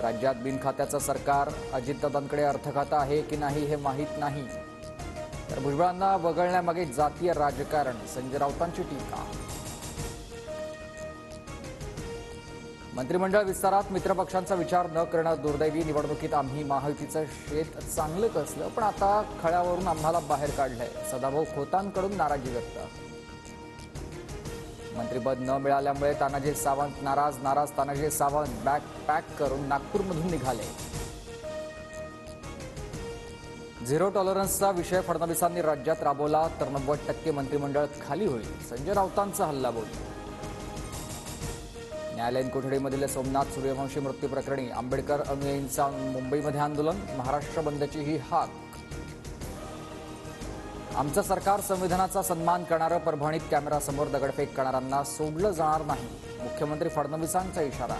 राज्यात बिनखात्याचं सरकार, अजितदादांकडे अर्थखातं आहे की नाही हे माहीत नाही. तर भुजबळांना वगळण्यामागे जातीय राजकारण, संजय राऊतांची टीका. मंत्रिमंडळ विस्तारात मित्रपक्षांचा विचार न करणं दुर्दैवी. निवडणुकीत आम्ही महायुतीचं शेत चांगलं कसलं, पण आता खळ्यावरून आम्हाला बाहेर काढलंय. सदाभाऊ खोतांकडून नाराजी व्यक्त. मंत्रिपद न मिळाल्यामुळे तानाजी सावंत नाराज तानाजी सावंत बॅग पॅक करून नागपूरमधून निघाले. झिरो टॉलरन्सचा विषय फडणवीसांनी राज्यात राबवला तर 90% मंत्रिमंडळ खाली होईल. संजय राऊतांचा हल्लाबोल. न्यायालयीन कोठडीमधील सोमनाथ सूर्यवंशी मृत्यू प्रकरणी आंबेडकर अनुयायींचा मुंबईमध्ये आंदोलन. महाराष्ट्र बंदची ही हाक. आमचं सरकार संविधानाचा सन्मान करणारं. परभणीत कॅमेरासमोर दगडफेक करणाऱ्यांना सोडलं जाणार नाही. मुख्यमंत्री फडणवीसांचा इशारा.